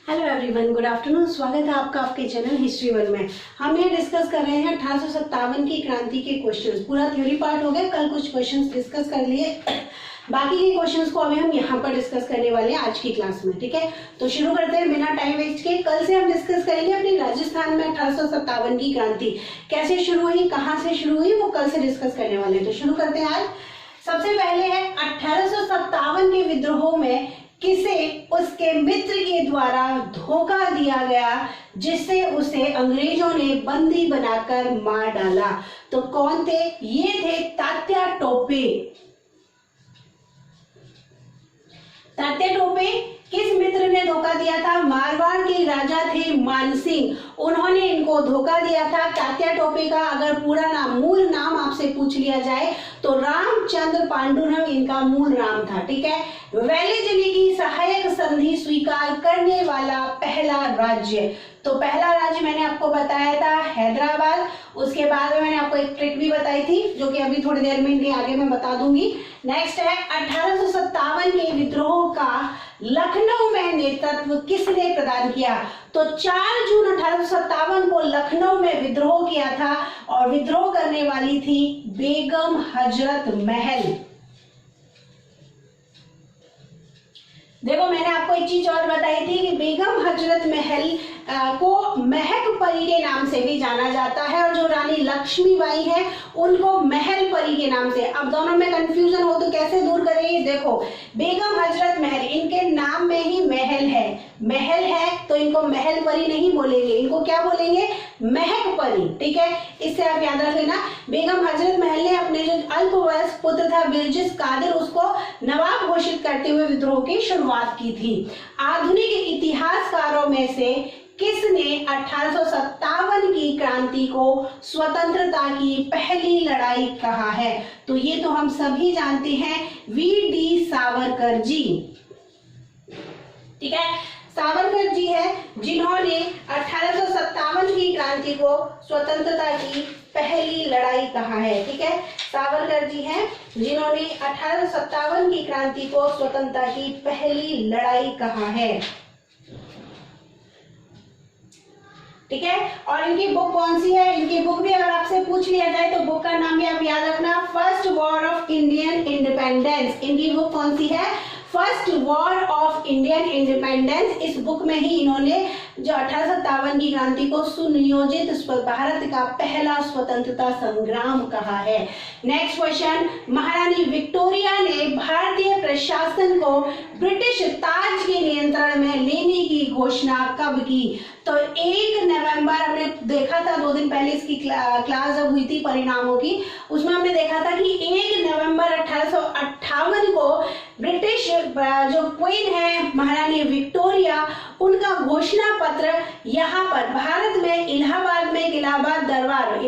Hello everyone, good afternoon. स्वागत है आपका आपके चैनल हिस्ट्री वन में। हम ये डिस्कस कर रहे हैं 1857 की क्रांति के क्वेश्चंस। पूरा थ्योरी पार्ट हो गया, कल कुछ क्वेश्चंस डिस्कस कर लिए, बाकी के क्वेश्चंस को अभी हम यहाँ पर डिस्कस करने वाले हैं आज की क्लास में। ठीक है, तो शुरू करते हैं बिना टाइम वेस्ट के। कल से हम डिस्कस करेंगे अपनी राजस्थान में 1857 की क्रांति कैसे शुरू हुई, कहाँ से शुरू हुई, वो कल से डिस्कस करने वाले हैं। तो शुरू करते हैं आज। सबसे पहले है 1857 के विद्रोह में किसे उसके मित्र के द्वारा धोखा दिया गया, जिससे उसे अंग्रेजों ने बंदी बनाकर मार डाला। तो कौन थे? ये थे तात्या टोपे। तात्या टोपे किस मित्र ने धोखा दिया था? मारवाड़ के राजा थे मानसिंह, उन्होंने इनको धोखा दिया था। तात्या टोपे का अगर पूरा नाम, मूल नाम आपसे पूछ लिया जाए तो रामचंद्र पांडुरंग इनका मूल नाम था। ठीक है, वेलेजली की सहायक संधि स्वीकार करने वाला पहला राज्य। तो पहला राज्य मैंने आपको बताया था हैदराबाद। उसके बाद में मैंने आपको एक ट्रिक भी बताई थी जो कि अभी थोड़ी देर में आगे मैं बता दूंगी। नेक्स्ट है 1857 के विद्रोह का लखनऊ में नेतृत्व किसने प्रदान किया? तो 4 जून 1857 को लखनऊ में विद्रोह किया था और विद्रोह करने वाली थी बेगम हजरत महल। देखो, मैंने आपको एक चीज और बताई थी कि बेगम हजरत महल को महक परी के नाम से भी जाना जाता है और जो रानी लक्ष्मीबाई है उनको महल परी के नाम से। अब दोनों में कंफ्यूजन हो तो कैसे दूर करेंगे? देखो, बेगम हजरत महल, इनके नाम में ही महल है, महल है तो इनको महल परी नहीं बोलेंगे, इनको क्या बोलेंगे? महक परी। ठीक है, इससे आप याद रख लेना। बेगम हजरत महल ने अपने जो अल्पवयस्क पुत्र था बिरजिस कादिर, उसको नवाब घोषित करते हुए विद्रोह की शुरुआत की थी। आधुनिक इतिहासकारों में से किसने 1857 की क्रांति को स्वतंत्रता की पहली लड़ाई कहा है? तो ये तो हम सभी जानते हैं, वी.डी. सावरकर जी। ठीक है, सावरकर जी है जिन्होंने 1857 की क्रांति को स्वतंत्रता की पहली लड़ाई कहा है। ठीक है, सावरकर जी हैं जिन्होंने 1857 की क्रांति को स्वतंत्रता की पहली लड़ाई कहा है। ठीक है, और इनकी बुक कौन सी है? इनकी बुक भी अगर आपसे पूछ लिया जाए तो बुक का नाम भी आप याद रखना, first war of Indian independence. इनकी बुक कौन सी है? First war of Indian independence. इस बुक में ही इन्होंने जो 1857 की क्रांति को सुनियोजित भारत का पहला स्वतंत्रता संग्राम कहा है। नेक्स्ट क्वेश्चन, महारानी विक्टोरिया ने भारतीय प्रशासन को ब्रिटिश ताज के नियंत्रण में लेने की घोषणा कब की? तो 1 नवंबर, हमने देखा था 2 दिन पहले इसकी क्लास जब हुई थी परिणामों की, उसमें हमने देखा था कि 1 नवंबर 1858 को ब्रिटिश जो क्वीन है महारानी विक्टोरिया, उनका घोषणा पत्र यहाँ पर भारत में इलाहाबाद में इलाहाबाद दरबार,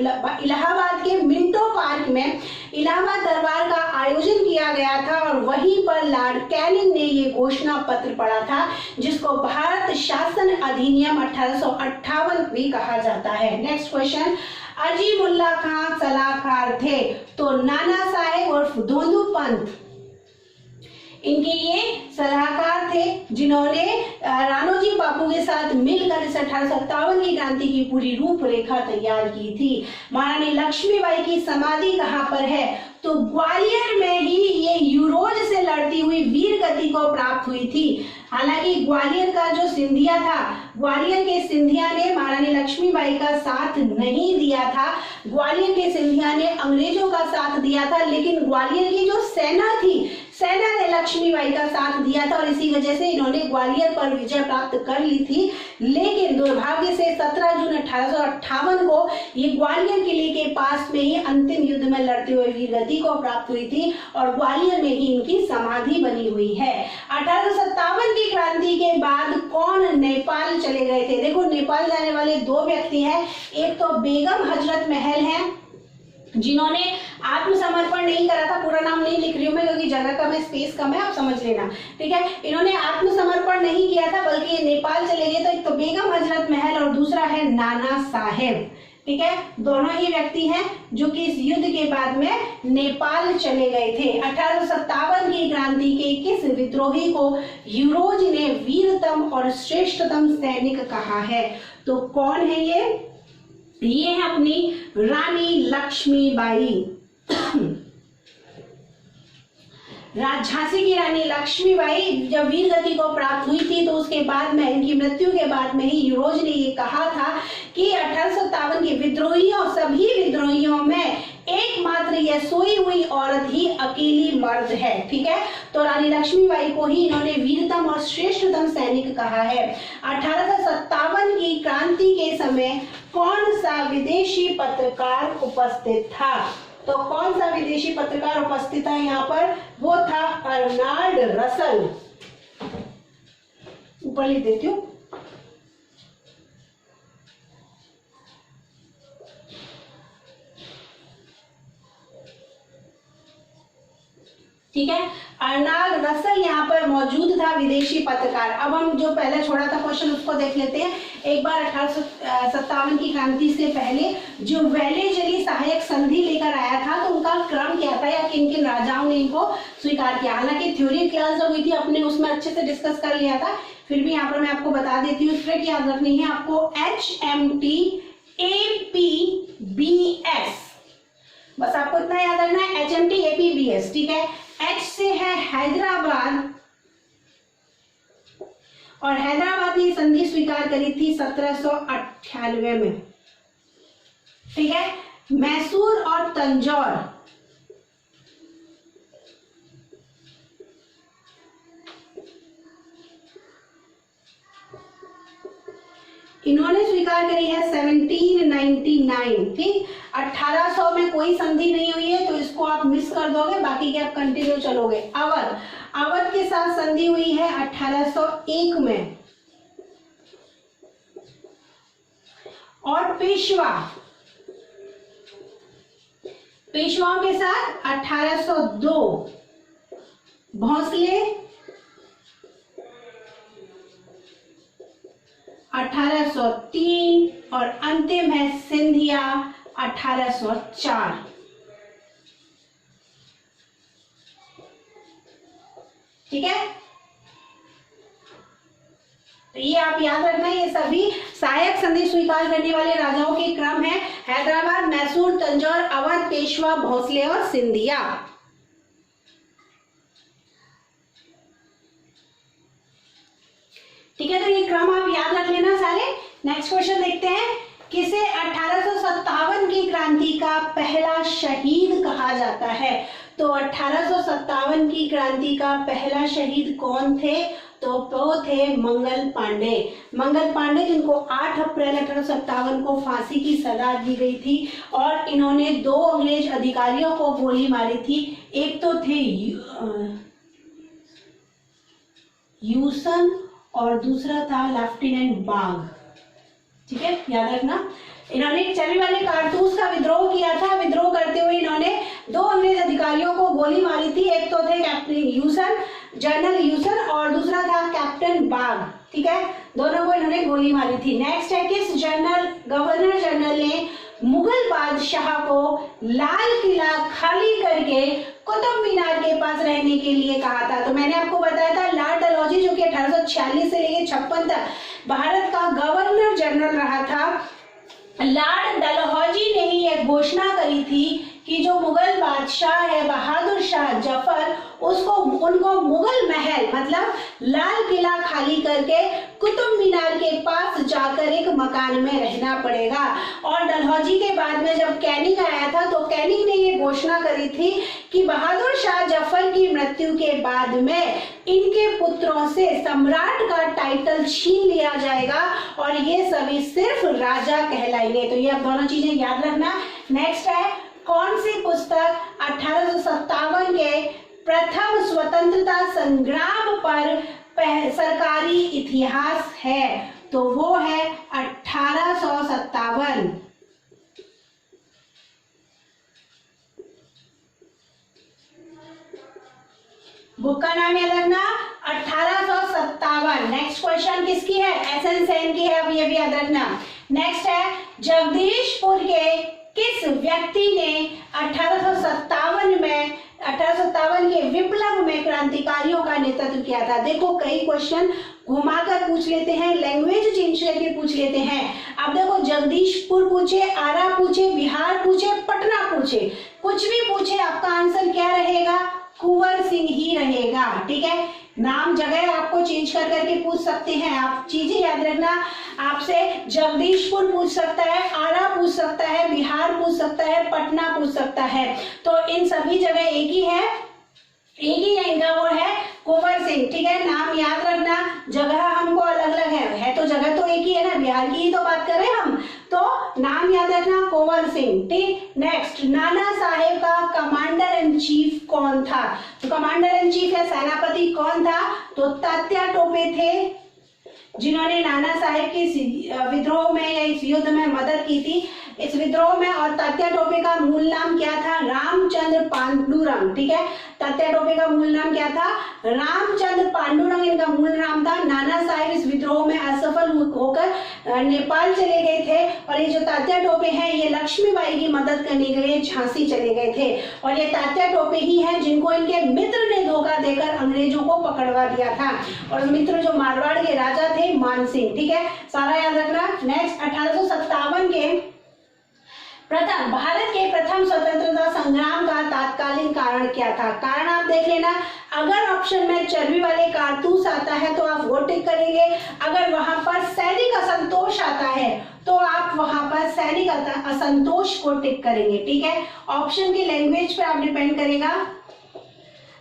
इलाहाबाद के मिंटो पार्क में इलाहाबाद दरबार का आयोजन किया गया था और वहीं पर लॉर्ड कैनिंग ने ये घोषणा पत्र पढ़ा था, जिसको भारत शासन अधिनियम 1858 भी कहा जाता है। नेक्स्ट क्वेश्चन, अजीमुल्ला खान सलाहकार थे? तो नाना साहेब उर्फ धोंदू पंत, इनके ये सलाहकार थे जिन्होंने राणोजी बापू के साथ मिलकर इस 1857 की क्रांति की पूरी रूपरेखा तैयार की थी। महारानी लक्ष्मीबाई की समाधि कहाँ पर है? तो ग्वालियर में ही ये यूरोज से लड़ती हुई वीर गति को प्राप्त हुई थी। हालांकि ग्वालियर का जो सिंधिया था, ग्वालियर के सिंधिया ने महारानी लक्ष्मीबाई का साथ नहीं दिया था, ग्वालियर के सिंधिया ने अंग्रेजों का साथ दिया था, लेकिन ग्वालियर की जो सेना थी, सेना ने लक्ष्मीबाई का साथ दिया था और इसी वजह से इन्होंने ग्वालियर पर विजय प्राप्त कर ली थी। लेकिन दुर्भाग्य से 17 जून 1858 को ये ग्वालियर किले के पास में ही अंतिम युद्ध में लड़ते हुए वीर गति को प्राप्त हुई थी और ग्वालियर में ही इनकी समाधि बनी हुई है। 1857 की क्रांति के बाद कौन नेपाल चले गए थे? देखो, नेपाल जाने वाले 2 व्यक्ति हैं। एक तो बेगम हजरत महल है जिन्होंने आत्मसमर्पण नहीं करा था, पूरा नाम नहीं लिख रही हूं मैं क्योंकि जगह कम है, स्पेस कम है, आप समझ लेना। ठीक है, इन्होंने आत्मसमर्पण नहीं किया था बल्कि ये नेपाल चले गए। तो एक तो बेगम हजरत महल और दूसरा है नाना साहेब। ठीक है, दोनों ही व्यक्ति हैं जो कि इस युद्ध के बाद में नेपाल चले गए थे। 1857 की क्रांति के किस विद्रोही को यूरोज ने वीरतम और श्रेष्ठतम सैनिक कहा है? तो कौन है ये है अपनी रानी लक्ष्मीबाई। झांसी की रानी लक्ष्मीबाई जब वीर गति को प्राप्त हुई थी तो उसके बाद में, इनकी मृत्यु के बाद में ही यूरोज ने ये कहा था कि 1857 के विद्रोहियों, सभी विद्रोहियों में एकमात्र यह सोई हुई औरत ही अकेली मर्द है। ठीक है, तो रानी लक्ष्मीबाई को ही इन्होंने वीरतम और श्रेष्ठतम सैनिक कहा है। 1857 की क्रांति के समय कौन सा विदेशी पत्रकार उपस्थित था? तो कौन सा विदेशी पत्रकार उपस्थित है यहाँ पर? वो था अर्नाल्ड रसल। ऊपर लिख देती हूँ। ठीक है, अर्नाल्ड रसल यहाँ पर मौजूद था, विदेशी पत्रकार। अब हम जो पहले छोड़ा था क्वेश्चन उसको देख लेते हैं एक बार। 1857 की क्रांति से पहले जो वेलेजली सहायक संधि लेकर आया था तो उनका क्रम क्या था या किन किन राजाओं ने इनको स्वीकार किया? हालांकि थ्योरी क्लास जो हुई थी अपने उसमें अच्छे से डिस्कस कर लिया था, फिर भी यहाँ पर मैं आपको बता देती हूँ। ट्रिक याद रखनी है आपको, HMT APBS, बस आपको इतना याद रखना है, HMT APBS। ठीक है, H से है हैदराबाद, और हैदराबाद ने संधि स्वीकार करी थी 1798 में। ठीक है, मैसूर और तंजौर इन्होंने स्वीकार करी है 1799। ठीक, 1800 में कोई संधि नहीं हुई है तो इसको आप मिस कर दोगे, बाकी के आप कंटिन्यू चलोगे। अवध के साथ संधि हुई है 1801 में, और पेशवाओं के साथ 1802, भोंसले 1803, और अंतिम है सिंधिया 1804। ठीक है, तो ये आप याद रखना, ये सभी सहायक संधि स्वीकार करने वाले राजाओं के क्रम है। हैदराबाद, मैसूर, तंजौर, अवध, पेशवा, भोंसले और सिंधिया। ठीक है, तो ये क्रम आप याद रख लेना सारे। नेक्स्ट क्वेश्चन देखते हैं, किसे 1857 की क्रांति का पहला शहीद कहा जाता है? तो 1857 की क्रांति का पहला शहीद कौन थे? तो वो थे मंगल पांडे, जिनको 8 अप्रैल 1857 को फांसी की सजा दी गई थी, और इन्होंने 2 अंग्रेज अधिकारियों को गोली मारी थी। एक तो थे यूसन और दूसरा था लेफ्टिनेंट बाग। ठीक है, याद रखना। इन्होंने चली वाले कारतूस का विद्रोह किया था। विद्रोह करते हुए इन्होंने 2 अंग्रेज अधिकारियों को गोली मारी थी। एक तो थे कैप्टन यूसन, जनरल यूसन, और दूसरा था कैप्टन बाग। ठीक है, दोनों को इन्होंने गोली मारी थी। नेक्स्ट है, किस गवर्नर जनरल ने मुगल बादशाह को लाल किला खाली करके कुतुब मीनार के पास रहने के लिए कहा था? तो मैंने आपको बताया था लॉर्ड डलहौजी, जो कि 1846 से लेकर 56 तक भारत का गवर्नर जनरल रहा था। लॉर्ड डलहौजी ने ही यह घोषणा करी थी कि जो मुगल बादशाह है बहादुर शाह जफर, उनको मुगल महल मतलब लाल किला खाली करके कुतुब मीनार के पास जाकर एक मकान में रहना पड़ेगा। और डलहौजी के बाद में जब कैनिंग आया था तो कैनिंग ने ये घोषणा करी थी कि बहादुर शाह जफर की मृत्यु के बाद में इनके पुत्रों से सम्राट का टाइटल छीन लिया जाएगा और ये सभी सिर्फ राजा कहलाएंगे। तो ये अब दोनों चीजें याद रखना। नेक्स्ट है, कौन सी पुस्तक 1857 के प्रथम स्वतंत्रता संग्राम पर सरकारी इतिहास है? तो वो है 1857। बुक का नाम याद रखना, 1857। नेक्स्ट क्वेश्चन किसकी है? एसएन सेन की है, अब ये भी याद रखना। नेक्स्ट है, जगदीशपुर के किस व्यक्ति ने 1857 के विप्लव में क्रांतिकारियों का नेतृत्व किया था। देखो कई क्वेश्चन घुमाकर पूछ लेते हैं, लैंग्वेज चेंज करके पूछ लेते हैं। अब देखो जगदीशपुर पूछे, आरा पूछे, बिहार पूछे, पटना पूछे, कुछ भी पूछे आपका आंसर क्या रहेगा? कुंवर सिंह ही रहेगा। ठीक है, नाम जगह आपको चेंज कर करके पूछ सकते हैं। आप चीजें याद रखना, आपसे जगदीशपुर पूछ सकता है, आरा पूछ सकता है, बिहार पूछ सकता है, पटना पूछ सकता है। तो इन सभी जगह एक ही है, एक ही है इनका, वो है कुंवर सिंह। ठीक है, नाम याद रखना, जगह हमको अलग अलग है तो जगह तो एक ही है ना, बिहार की ही तो बात कर रहे हैं हम, तो नाम याद रखना कुंवर सिंह। ठीक, नेक्स्ट, नाना साहेब का कमांडर इन चीफ कौन था? तो कमांडर इन चीफ है, सेनापति कौन था? तो तात्या टोपे थे, जिन्होंने नाना साहेब की विद्रोह में या इस युद्ध में मदद की थी, इस विद्रोह में। और तात्या टोपे का मूल नाम क्या था? रामचंद्र पांडुरंग। ठीक है, तात्या टोपे का मूल नाम क्या था? रामचंद्र पांडुरंग इनका मूल नाम था। नाना साहेब इस विद्रोह में असफल होकर नेपाल चले गए थे, और ये जो तात्या टोपे हैं ये लक्ष्मीबाई की मदद करने के लिए झांसी चले गए थे। और ये तात्या टोपे ही हैं जिनको इनके मित्र ने धोखा देकर अंग्रेजों को पकड़वा दिया था, और मित्र जो मारवाड़ के राजा थे मानसिंह। ठीक है, सारा याद रखना। नेक्स्ट, 1857 के भारत के प्रथम स्वतंत्रता संग्राम का तात्कालीन कारण क्या था? कारण आप देख लेना, अगर ऑप्शन में चर्बी वाले कारतूस आता है तो आप वो टिक करेंगे, अगर वहां पर सैनिक असंतोष आता है तो आप वहां पर सैनिक असंतोष को टिक करेंगे। ठीक है, ऑप्शन की लैंग्वेज पे आप डिपेंड करेगा।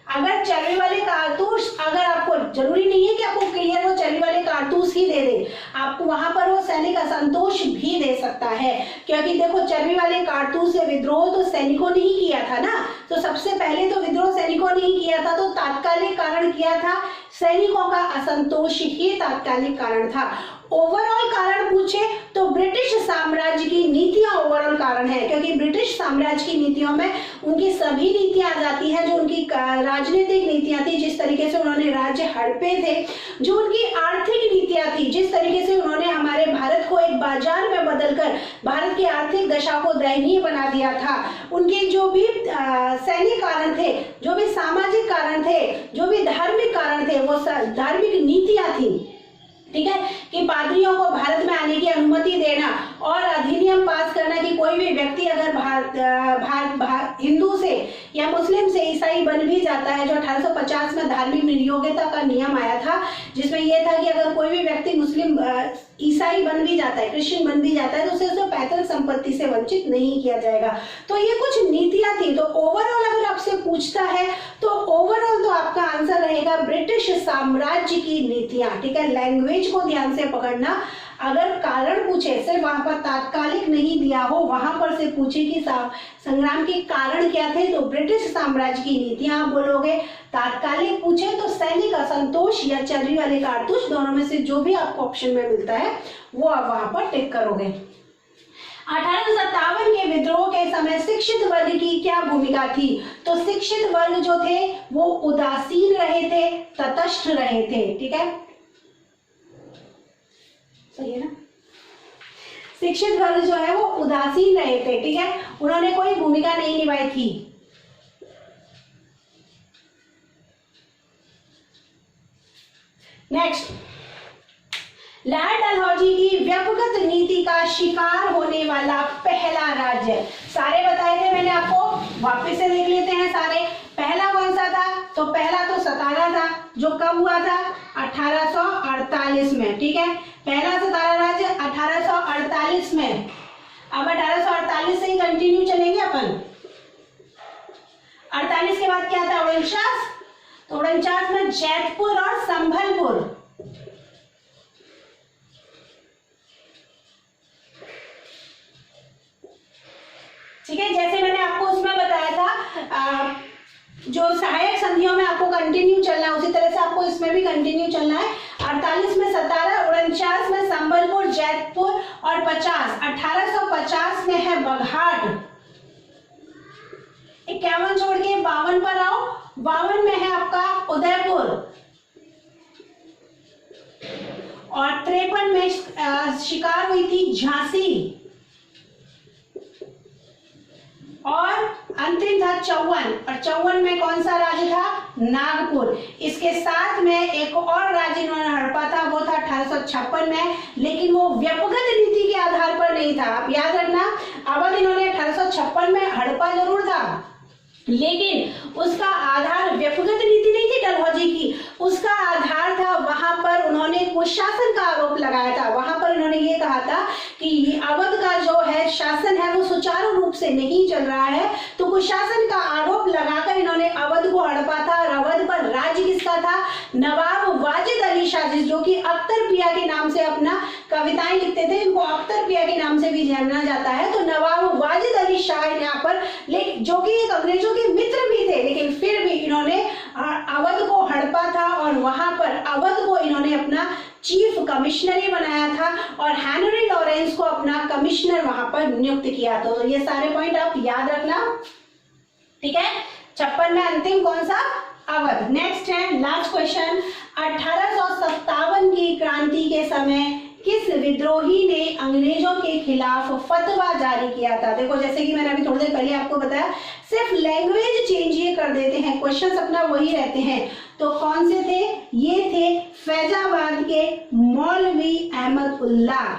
अगर चर्बी वाले कारतूस, अगर आपको जरूरी नहीं है कि आपको क्लियर वो चर्बी वाले कारतूस ही दे दे, आपको वहां पर वो सैनिक असंतोष भी दे सकता है, क्योंकि देखो चर्बी वाले कारतूस से विद्रोह तो सैनिकों ने ही किया था ना, तो सबसे पहले तो विद्रोह सैनिकों ने ही किया था, तो तात्कालिक कारण किया था, सैनिकों का असंतोष ही तात्कालिक कारण था। ओवरऑल कारण पूछे तो ब्रिटिश साम्राज्य की नीतियां ओवरऑल कारण है, क्योंकि ब्रिटिश साम्राज्य की नीतियों में उनकी सभी नीतियां आ जाती हैं, जो उनकी राजनीतिक नीतियां थी, जिस तरीके से उन्होंने राज्य हड़पे थे, जो उनकी आर्थिक नीतियां थी, जिस तरीके से उन्होंने हमारे भारत को एक बाजार में बदलकर भारत की आर्थिक दशा को दयनीय बना दिया था, उनके जो भी सैनिक कारण थे, जो भी सामाजिक कारण थे, जो भी धार्मिक कारण थे, वो धार्मिक नीतियां थी। ठीक है, कि पादरियों को भारत में आने की अनुमति देना और अधिनियम पास करना कि कोई भी व्यक्ति अगर हिंदू से या मुस्लिम से ईसाई बन भी जाता है, जो 1850 में धार्मिक निर्योग्यता का नियम आया था, जिसमें यह था कि अगर कोई भी व्यक्ति मुस्लिम ईसाई बन भी जाता है, क्रिश्चियन बन भी जाता है, तो उसे उसको पैतृक संपत्ति से वंचित नहीं किया जाएगा। तो ये कुछ नीतियां थी। तो ओवरऑल अगर आपसे पूछता है तो ओवरऑल तो आपका आंसर रहेगा ब्रिटिश साम्राज्य की नीतियां। ठीक है, लैंग्वेज को ध्यान से पकड़ना, अगर कारण पूछे, सिर्फ वहां पर तात्कालिक नहीं दिया हो, वहां पर से पूछे कि संग्राम के कारण क्या थे, तो ब्रिटिश साम्राज्य की नीतियां आप बोलोगे। तात्कालिक पूछे तो सैनिक असंतोष या चर्बी वाले कारतूस, दोनों में से जो भी आपको ऑप्शन में मिलता है वो आप वहां पर टिक करोगे। 1857 के विद्रोह के समय शिक्षित वर्ग की क्या भूमिका थी? तो शिक्षित वर्ग जो थे वो उदासीन रहे थे, तटस्थ रहे थे। ठीक है, सही है ना? शिक्षित वर्ग जो है वो उदासीन रहे थे। ठीक है, उन्होंने कोई भूमिका नहीं निभाई थी। नेक्स्ट, लॉर्ड डलहौजी की व्यक्तिगत नीति का शिकार होने वाला पहला राज्य। सारे बताए थे मैंने आपको, वापस से देख लेते हैं सारे। पहला कौन सा था? तो पहला तो सतारा था, जो कब हुआ था? 1848 में। ठीक है, पहला सतारा राज्य 1848 में। अब 1848 से ही कंटिन्यू चलेंगे अपन। 48 के बाद क्या था? 49। तो 49 में जैतपुर और संभलपुर। ठीक है, जैसे मैंने आपको उसमें बताया था, जो सहायक संधियों में आपको कंटिन्यू चलना है, उसी तरह से आपको इसमें भी कंटिन्यू चलना है। 48 में सतारा, 49 में संबलपुर, जैतपुर और 50, 1850 में है बघाट। 51 छोड़ के 52 पर आओ। 52 में है आपका उदयपुर, और 53 में शिकार हुई थी झांसी, और अंतिम था 54 और 54 में कौन सा राज्य था? नागपुर। इसके साथ में एक और राज्य इन्होंने हड़पा था, वो था 1856 में, लेकिन वो व्यक्तिगत नीति के आधार पर नहीं था। आप याद रखना, अवध इन्होंने 1856 में हड़पा जरूर था, लेकिन उसका आधार व्यक्तिगत नीति नहीं थी डलहौजी की, उसका आधार था वहां पर उन्होंने कुशासन का आरोप लगाया था। वहां पर उन्होंने ये कहा था कि अवध का जो है शासन है वो सुचारू रूप से नहीं चल रहा है, तो कुशासन का आरोप लगाकर इन्होंने अवध को हड़पा था। और अवध पर राज्य किसका था? नवाब वाजिद अली शाह, जो कि अख्तर पिया के नाम से अपना कविताएं लिखते थे, इनको अख्तर पिया के नाम से भी जाना जाता है। तो नवाब वाजिद अली शाह यहाँ पर, जो कि एक अंग्रेजों के मित्र भी थे, लेकिन फिर भी इन्होंने अवध को हड़पा था और वहां पर अवध को इन्होंने अपना चीफ कमिश्नरी बनाया था और हेनरी लॉरेंस को अपना कमिश्नर वहां पर नियुक्त किया था। तो ये सारे पॉइंट आप याद रखना, ठीक है। 56 में अंतिम कौन सा? अवध। नेक्स्ट है लास्ट क्वेश्चन, 1857 की क्रांति के समय किस विद्रोही ने अंग्रेजों के खिलाफ फतवा जारी किया था? देखो, जैसे कि मैंने अभी थोड़ी देर पहले आपको बताया, सिर्फ लैंग्वेज चेंज ये कर देते हैं, क्वेश्चंस अपना वही रहते हैं। तो कौन से थे? ये थे फैजाबाद के मौलवी अहमद उल्लाह।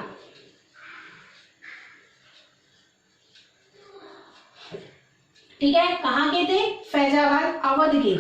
ठीक है, कहाँ के थे? फैजाबाद, अवध के।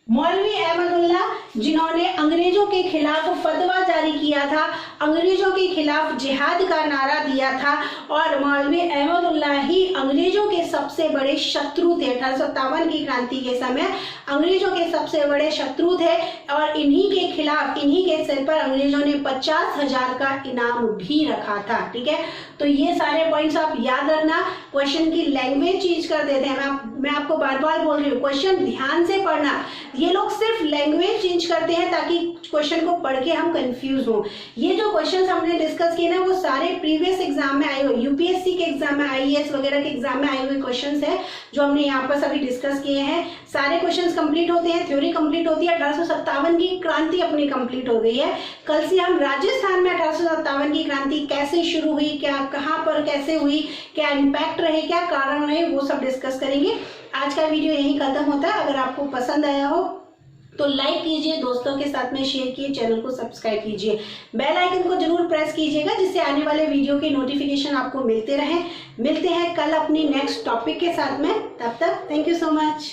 मौलवी अहमदुल्लाह, जिन्होंने अंग्रेजों के खिलाफ फतवा जारी किया था, अंग्रेजों के खिलाफ जिहाद का नारा दिया था, और मौलवी अहमदुल्लाह ही अंग्रेजों के सबसे बड़े शत्रु थे। 1857 की क्रांति के समय अंग्रेजों के सबसे बड़े शत्रु थे और इन्हीं के खिलाफ, इन्हीं के सिर पर अंग्रेजों ने 50,000 का इनाम भी रखा था। ठीक है, तो ये सारे पॉइंट्स आप याद रखना। क्वेश्चन की लैंग्वेज चेंज कर देते हैं, मैं आपको बार बार बोल रही हूँ, क्वेश्चन ध्यान से पढ़ना। ये लोग सिर्फ लैंग्वेज चेंज करते हैं ताकि क्वेश्चन को पढ़ के हम कंफ्यूज हो। ये जो क्वेश्चंस हमने डिस्कस किए ना, वो सारे प्रीवियस एग्जाम में आए हुए, यूपीएससी के एग्जाम में, आईएएस वगैरह के एग्जाम में आए हुए क्वेश्चंस है जो हमने यहाँ पर सभी डिस्कस किए हैं। सारे क्वेश्चंस कंप्लीट होते हैं, थ्योरी कंप्लीट होती है। 1857 की क्रांति अपनी कंप्लीट हो गई है। कल से हम राजस्थान में 1857 की क्रांति कैसे शुरू हुई, क्या कहाँ पर कैसे हुई, क्या इम्पैक्ट रहे, क्या कारण रहे, वो सब डिस्कस करेंगे। आज का वीडियो यहीं खत्म होता है। अगर आपको पसंद आया हो तो लाइक कीजिए, दोस्तों के साथ में शेयर कीजिए, चैनल को सब्सक्राइब कीजिए, बेल आइकन को जरूर प्रेस कीजिएगा जिससे आने वाले वीडियो के नोटिफिकेशन आपको मिलते रहें। मिलते हैं कल अपनी नेक्स्ट टॉपिक के साथ में, तब तक थैंक यू सो मच।